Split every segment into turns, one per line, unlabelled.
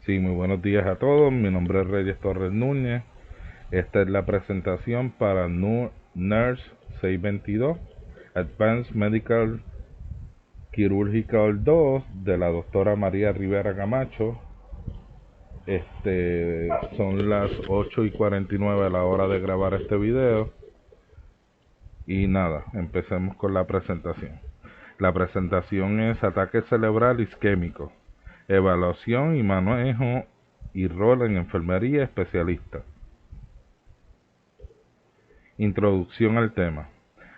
Sí, muy buenos días a todos. Mi nombre es Reyes Torres Núñez. Esta es la presentación para NURSE 622, Advanced Medical Chirurgical 2 de la doctora María Rivera Camacho. Son las 8:49 a la hora de grabar este video. Y nada, empecemos con la presentación. La presentación es ataque cerebral isquémico, evaluación y manejo y rol en enfermería especialista. Introducción al tema.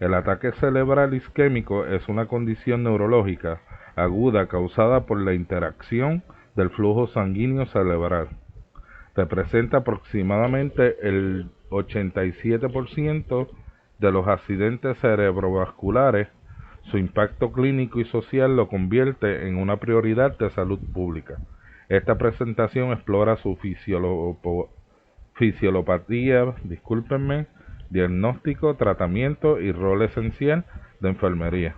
El ataque cerebral isquémico es una condición neurológica aguda causada por la interacción del flujo sanguíneo cerebral. Representa aproximadamente el 87% de los accidentes cerebrovasculares. Su impacto clínico y social lo convierte en una prioridad de salud pública. Esta presentación explora su fisiolopatía, diagnóstico, tratamiento y rol esencial de enfermería.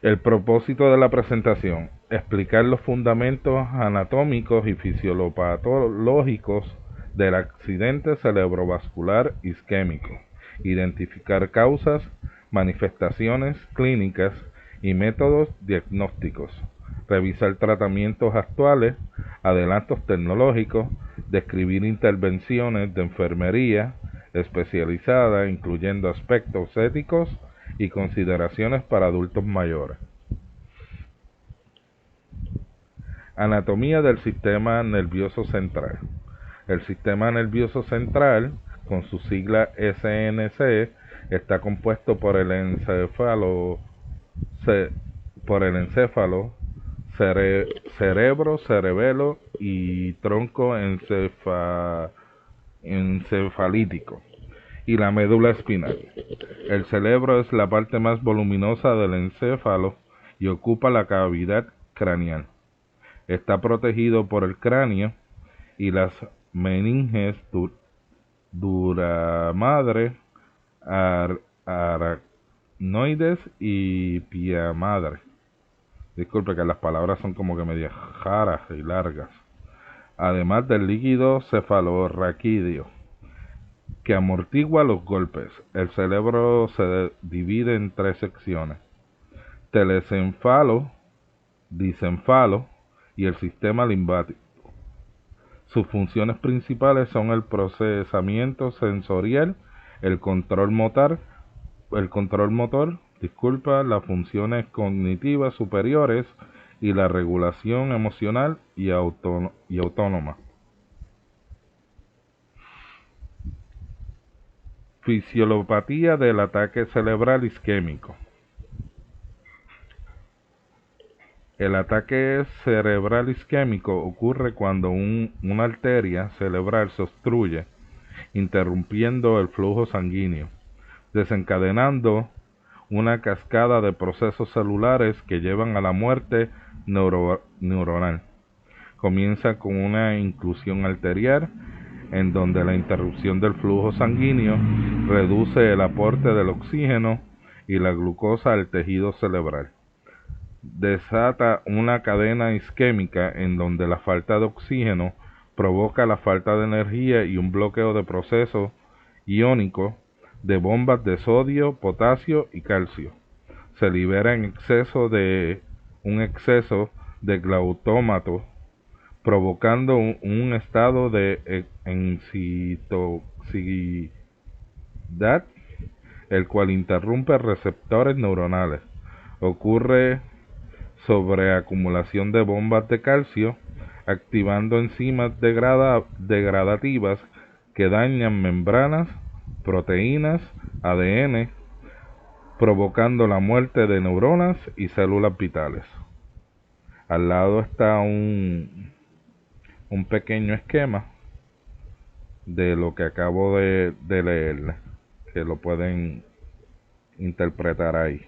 El propósito de la presentación: explicar los fundamentos anatómicos y fisiopatológicos del accidente cerebrovascular isquémico, identificar causas, manifestaciones clínicas y métodos diagnósticos, revisar tratamientos actuales, adelantos tecnológicos, describir intervenciones de enfermería especializada, incluyendo aspectos éticos y consideraciones para adultos mayores. Anatomía del sistema nervioso central. El sistema nervioso central, con su sigla SNC, está compuesto por el encéfalo, cerebro, cerebelo y tronco encefalítico, y la médula espinal. El cerebro es la parte más voluminosa del encéfalo y ocupa la cavidad craneal. Está protegido por el cráneo y las meninges duramadre, aracnoides y pia madre. Disculpe que las palabras son como que medias raras y largas. Además del líquido cefalorraquídeo, que amortigua los golpes. El cerebro se divide en tres secciones: telencéfalo, disencéfalo y el sistema linfático. Sus funciones principales son el procesamiento sensorial, el control motor, las funciones cognitivas superiores y la regulación emocional y autónoma. Fisiopatía del ataque cerebral isquémico. El ataque cerebral isquémico ocurre cuando una arteria cerebral se obstruye, interrumpiendo el flujo sanguíneo, desencadenando una cascada de procesos celulares que llevan a la muerte neuronal. Comienza con una inclusión arterial, en donde la interrupción del flujo sanguíneo reduce el aporte del oxígeno y la glucosa al tejido cerebral. Desata una cadena isquémica en donde la falta de oxígeno provoca la falta de energía y un bloqueo de procesos iónicos de bombas de sodio, potasio y calcio. Se libera un exceso de glutamato, provocando un estado de excitoxicidad, el cual interrumpe receptores neuronales. Ocurre sobreacumulación de bombas de calcio, activando enzimas degradativas que dañan membranas, proteínas, ADN, provocando la muerte de neuronas y células vitales. Al lado está un pequeño esquema de lo que acabo de leerles, que lo pueden interpretar ahí.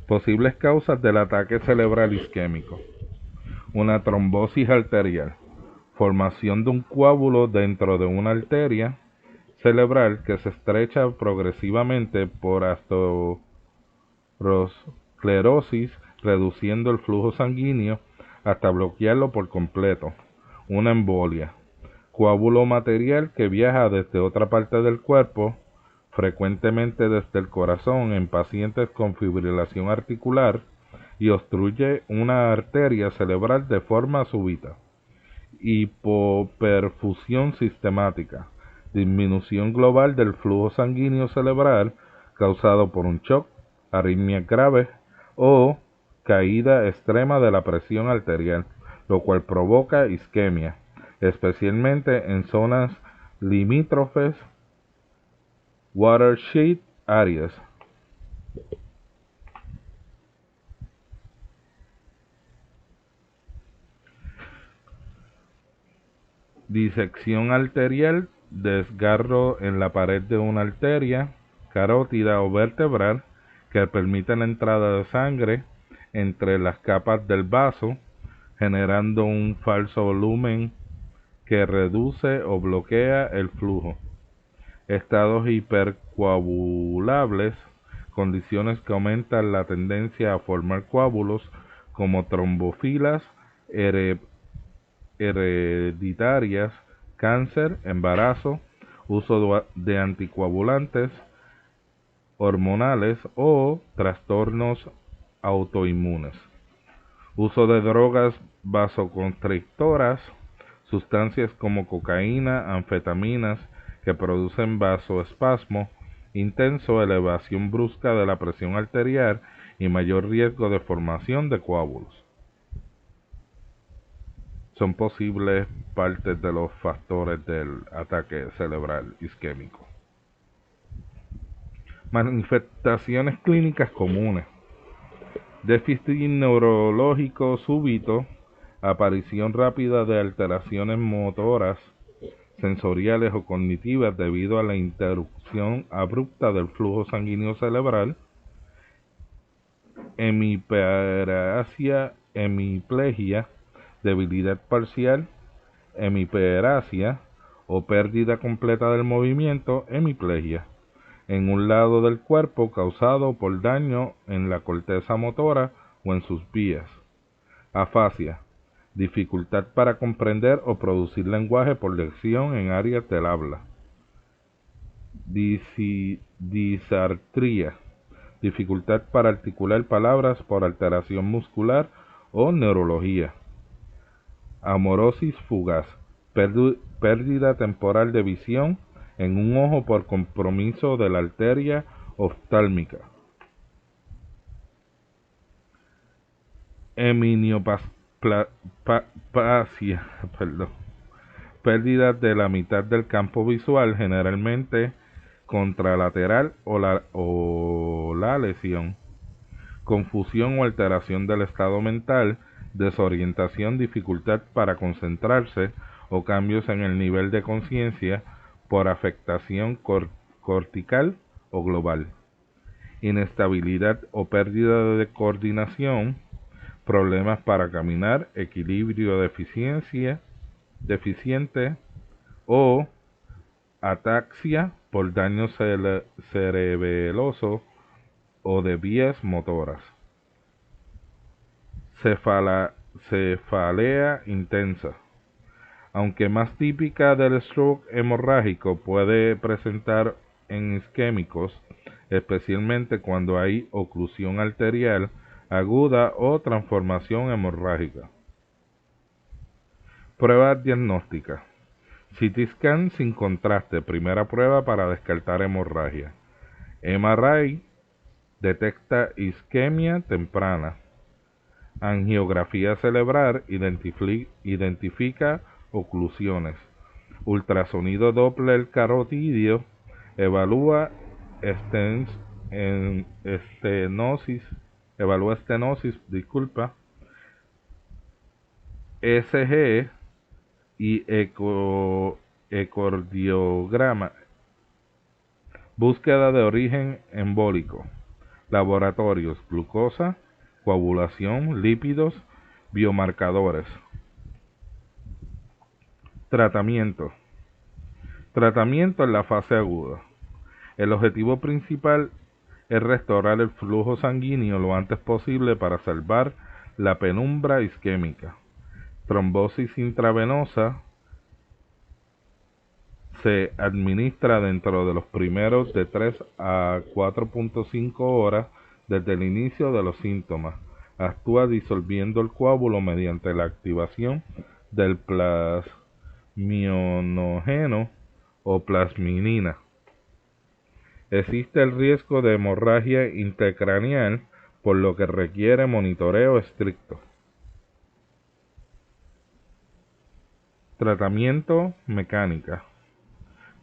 Posibles causas del ataque cerebral isquémico: una trombosis arterial, formación de un coágulo dentro de una arteria cerebral que se estrecha progresivamente por aterosclerosis reduciendo el flujo sanguíneo hasta bloquearlo por completo. Una embolia. Coágulo material que viaja desde otra parte del cuerpo, frecuentemente desde el corazón en pacientes con fibrilación articular, y obstruye una arteria cerebral de forma súbita. Hipoperfusión sistemática. Disminución global del flujo sanguíneo cerebral causado por un shock, arritmias graves o caída extrema de la presión arterial, lo cual provoca isquemia, especialmente en zonas limítrofes, watershed areas. Disección arterial, desgarro en la pared de una arteria carótida o vertebral que permite la entrada de sangre entre las capas del vaso, generando un falso volumen que reduce o bloquea el flujo. Estados hipercoagulables, condiciones que aumentan la tendencia a formar coágulos como trombofilas hereditarias, cáncer, embarazo, uso de anticoagulantes hormonales o trastornos autoinmunes. Uso de drogas vasoconstrictoras, sustancias como cocaína, anfetaminas que producen vasoespasmo intenso, elevación brusca de la presión arterial y mayor riesgo de formación de coágulos. Son posibles partes de los factores del ataque cerebral isquémico. Manifestaciones clínicas comunes: déficit neurológico súbito, aparición rápida de alteraciones motoras, sensoriales o cognitivas debido a la interrupción abrupta del flujo sanguíneo cerebral, hemiplegia, debilidad parcial, hemiplegia o pérdida completa del movimiento, hemiplegia, en un lado del cuerpo causado por daño en la corteza motora o en sus vías. Afasia, dificultad para comprender o producir lenguaje por lección en áreas del habla. Disartria, dificultad para articular palabras por alteración muscular o neurología. Amorosis fugaz, pérdida temporal de visión en un ojo por compromiso de la arteria oftálmica. Heminiopasia, pérdida de la mitad del campo visual, generalmente contralateral o la lesión. Confusión o alteración del estado mental, desorientación, dificultad para concentrarse o cambios en el nivel de conciencia por afectación cortical o global. Inestabilidad o pérdida de coordinación, problemas para caminar, equilibrio deficiente o ataxia por daño cerebeloso o de vías motoras. Cefalea intensa, aunque más típica del stroke hemorrágico, puede presentar en isquémicos, especialmente cuando hay oclusión arterial aguda o transformación hemorrágica. Pruebas diagnósticas: CT scan sin contraste, primera prueba para descartar hemorragia. MRI detecta isquemia temprana. Angiografía cerebral identifica oclusiones. Ultrasonido Doppler carotídeo evalúa estenosis, ECG y ecocardiograma. Búsqueda de origen embólico. Laboratorios: glucosa, coagulación, lípidos, biomarcadores. Tratamiento. Tratamiento en la fase aguda. El objetivo principal es restaurar el flujo sanguíneo lo antes posible para salvar la penumbra isquémica. Trombosis intravenosa se administra dentro de los primeros de 3 a 4.5 horas desde el inicio de los síntomas. Actúa disolviendo el coágulo mediante la activación del plasminógeno o plasminina. Existe el riesgo de hemorragia intracraneal, por lo que requiere monitoreo estricto. Tratamiento mecánica.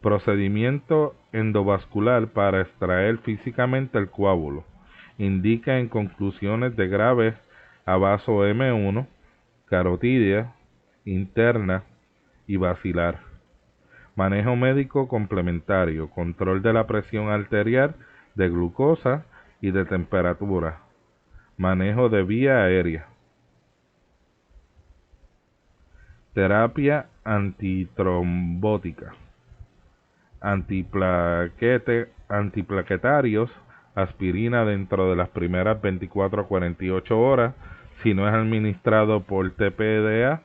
Procedimiento endovascular para extraer físicamente el coágulo. Indica en conclusiones de graves a vaso M1, carotidia, interna y basilar. Manejo médico complementario, control de la presión arterial, de glucosa y de temperatura. Manejo de vía aérea. Terapia antitrombótica. Antiplaquetarios, aspirina dentro de las primeras 24 a 48 horas, si no es administrado por TPDA,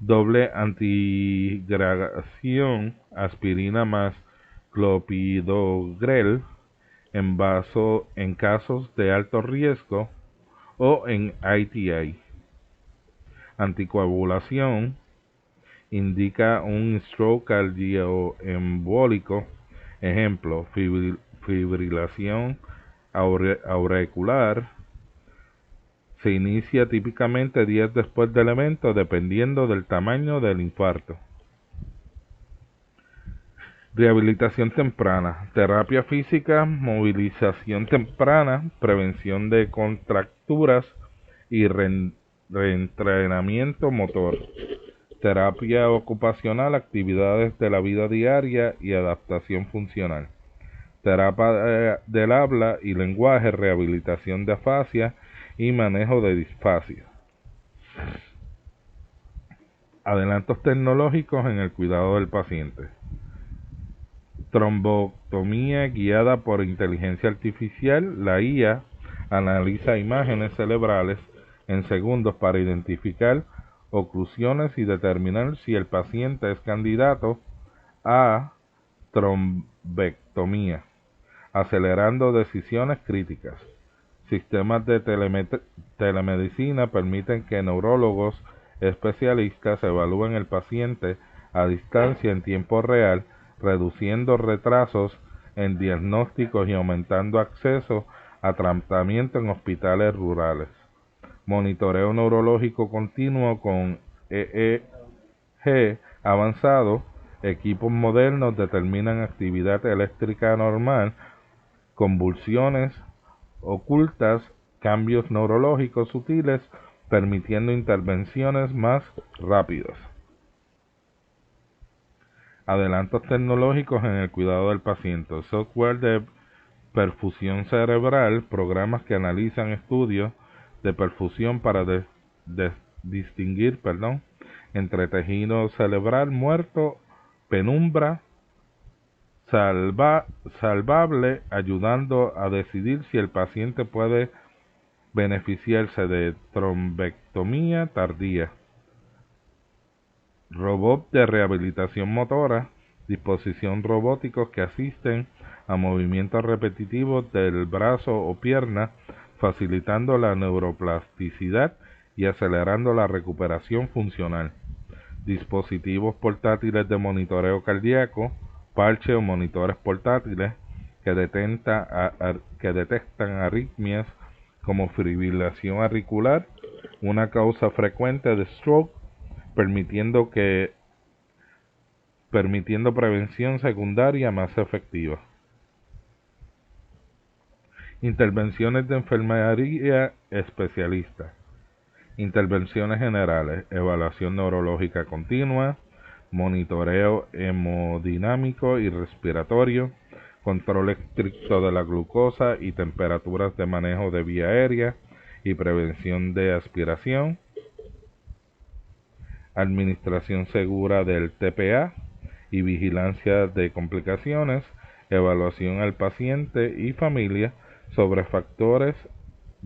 doble antigradación, aspirina más clopidogrel en casos de alto riesgo o en ITI. Anticoagulación, indica un stroke cardioembólico, ejemplo, fibrilación auricular. Se inicia típicamente días después del evento, dependiendo del tamaño del infarto. Rehabilitación temprana, terapia física, movilización temprana, prevención de contracturas y reentrenamiento motor. Terapia ocupacional, actividades de la vida diaria y adaptación funcional. Terapia del habla y lenguaje, rehabilitación de afasia y manejo de disfasia. Adelantos tecnológicos en el cuidado del paciente. Trombectomía guiada por inteligencia artificial. La IA analiza imágenes cerebrales en segundos para identificar oclusiones y determinar si el paciente es candidato a trombectomía, acelerando decisiones críticas. Sistemas de telemedicina permiten que neurólogos especialistas evalúen el paciente a distancia en tiempo real, reduciendo retrasos en diagnósticos y aumentando acceso a tratamiento en hospitales rurales. Monitoreo neurológico continuo con EEG avanzado. Equipos modernos determinan actividad eléctrica normal, convulsiones ocultas, cambios neurológicos sutiles, permitiendo intervenciones más rápidas. Adelantos tecnológicos en el cuidado del paciente. Software de perfusión cerebral, programas que analizan estudios de perfusión para distinguir entre tejido cerebral muerto, penumbra salvable, ayudando a decidir si el paciente puede beneficiarse de trombectomía tardía. Robot de rehabilitación motora, disposición robóticos que asisten a movimientos repetitivos del brazo o pierna, facilitando la neuroplasticidad y acelerando la recuperación funcional. Dispositivos portátiles de monitoreo cardíaco, parche o monitores portátiles que detectan arritmias como fibrilación auricular, una causa frecuente de stroke, permitiendo prevención secundaria más efectiva. Intervenciones de enfermería especialista. Intervenciones generales, evaluación neurológica continua, monitoreo hemodinámico y respiratorio, control estricto de la glucosa y temperaturas de manejo de vía aérea y prevención de aspiración, administración segura del TPA y vigilancia de complicaciones, evaluación al paciente y familia sobre factores,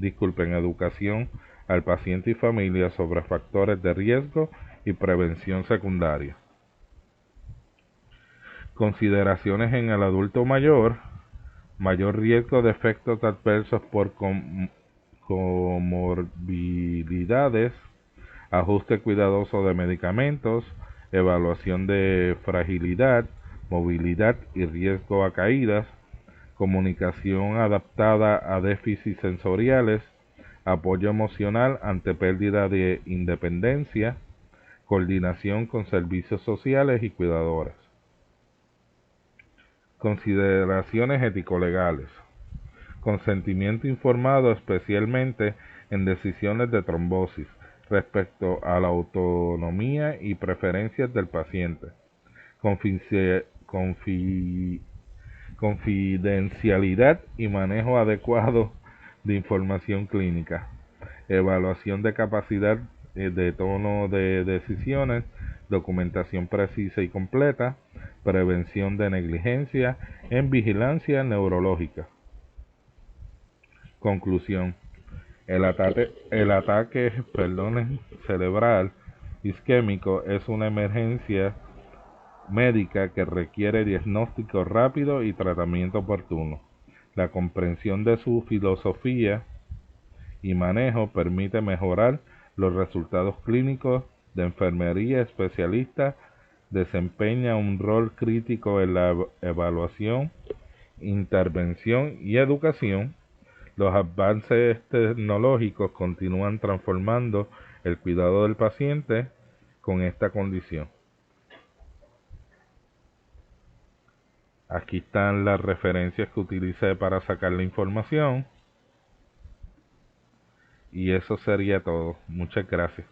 educación al paciente y familia sobre factores de riesgo y prevención secundaria. Consideraciones en el adulto mayor: mayor riesgo de efectos adversos por comorbilidades, ajuste cuidadoso de medicamentos, evaluación de fragilidad, movilidad y riesgo a caídas, comunicación adaptada a déficits sensoriales, apoyo emocional ante pérdida de independencia, coordinación con servicios sociales y cuidadores. Consideraciones ético-legales. Consentimiento informado especialmente en decisiones de trombosis respecto a la autonomía y preferencias del paciente. Confidencialidad y manejo adecuado de información clínica. Evaluación de capacidad de tono de decisiones, documentación precisa y completa, prevención de negligencia en vigilancia neurológica. Conclusión: el ataque cerebral isquémico es una emergencia médica que requiere diagnóstico rápido y tratamiento oportuno. La comprensión de su filosofía y manejo permite mejorar los resultados clínicos de enfermería especialista, desempeña un rol crítico en la evaluación, intervención y educación. Los avances tecnológicos continúan transformando el cuidado del paciente con esta condición. Aquí están las referencias que utilicé para sacar la información. Y eso sería todo. Muchas gracias.